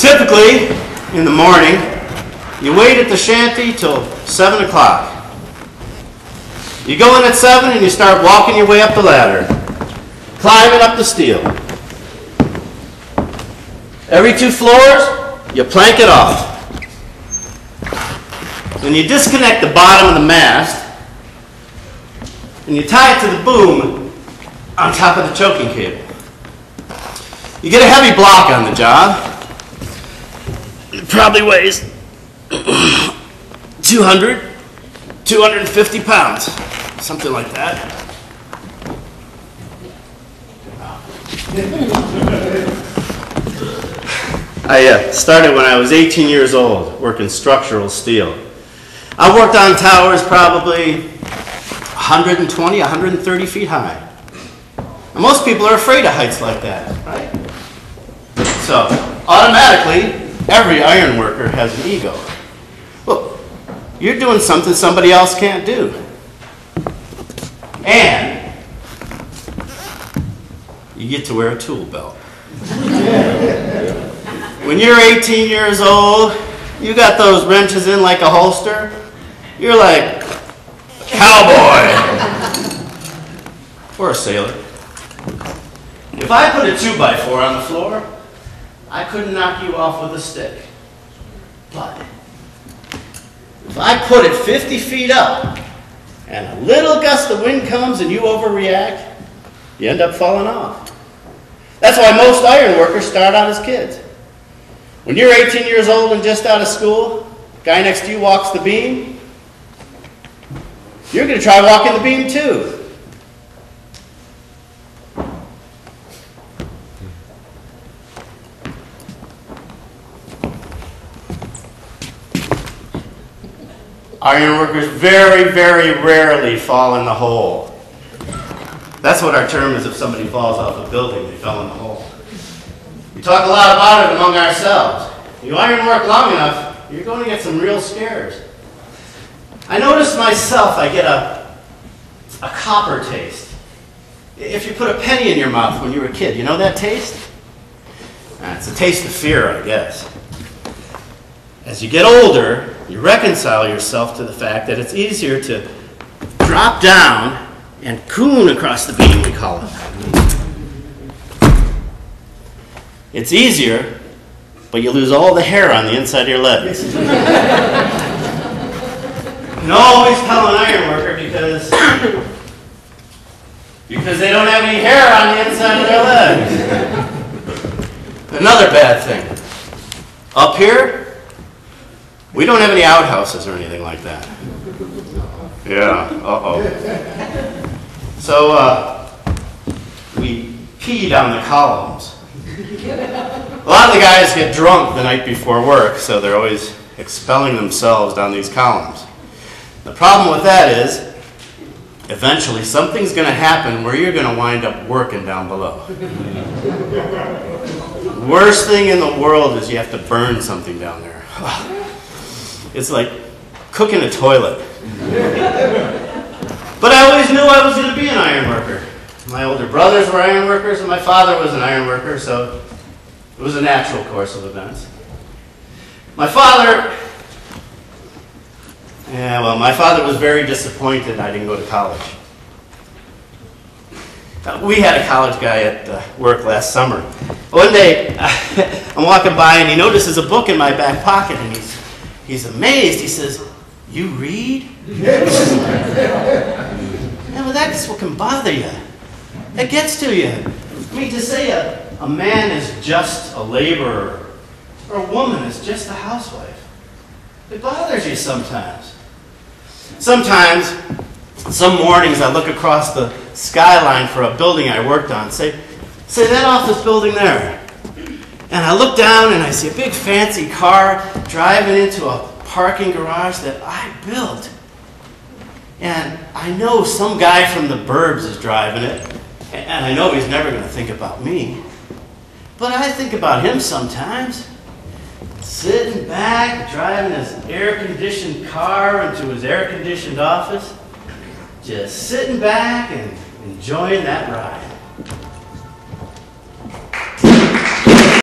Typically, in the morning, you wait at the shanty till 7 o'clock. You go in at 7 and you start walking your way up the ladder, climbing up the steel. Every 2 floors, you plank it off. Then you disconnect the bottom of the mast and you tie it to the boom on top of the choking cable. You get a heavy block on the job. It probably weighs 250 pounds, something like that. I started when I was 18 years old, working structural steel. I worked on towers probably 120, 130 feet high. And most people are afraid of heights like that, right? So, automatically, every iron worker has an ego. Well, you're doing something somebody else can't do. And you get to wear a tool belt. When you're 18 years old, you got those wrenches in like a holster. You're like a cowboy or a sailor. If I put a 2x4 on the floor, I couldn't knock you off with a stick. But if I put it 50 feet up and a little gust of wind comes and you overreact, you end up falling off. That's why most iron workers start out as kids. When you're 18 years old and just out of school, guy next to you walks the beam, you're going to try walking the beam too. Iron workers very, very rarely fall in the hole. That's what our term is if somebody falls off a building, they fell in the hole. We talk a lot about it among ourselves. You iron work long enough, you're going to get some real scares. I notice myself, I get a copper taste. If you put a penny in your mouth when you were a kid, you know that taste? It's a taste of fear, I guess. As you get older, you reconcile yourself to the fact that it's easier to drop down and coon across the beam, we call it. It's easier, but you lose all the hair on the inside of your legs. You can always tell an iron worker because they don't have any hair on the inside of their legs. Another bad thing. Up here, we don't have any outhouses or anything like that. Yeah, uh-oh. So, we peed on the columns. A lot of the guys get drunk the night before work, so they're always expelling themselves down these columns. The problem with that is, eventually something's going to happen where you're going to wind up working down below. The worst thing in the world is you have to burn something down there. It's like cooking a toilet. But I always knew I was going to be an iron worker. My older brothers were iron workers, and my father was an iron worker, so it was a natural course of events. My father was very disappointed I didn't go to college. We had a college guy at work last summer. One day, I'm walking by, and he notices a book in my back pocket, and he's amazed. He says, "You read?" Yeah, well, that's what can bother you. It gets to you. I mean, to say a man is just a laborer or a woman is just a housewife, it bothers you sometimes. Sometimes, some mornings I look across the skyline for a building I worked on, say that office building there. And I look down and I see a big fancy car driving into a parking garage that I built. And I know some guy from the burbs is driving it, and I know he's never going to think about me. But I think about him sometimes. Sitting back, driving his air-conditioned car into his air-conditioned office, just sitting back and enjoying that ride.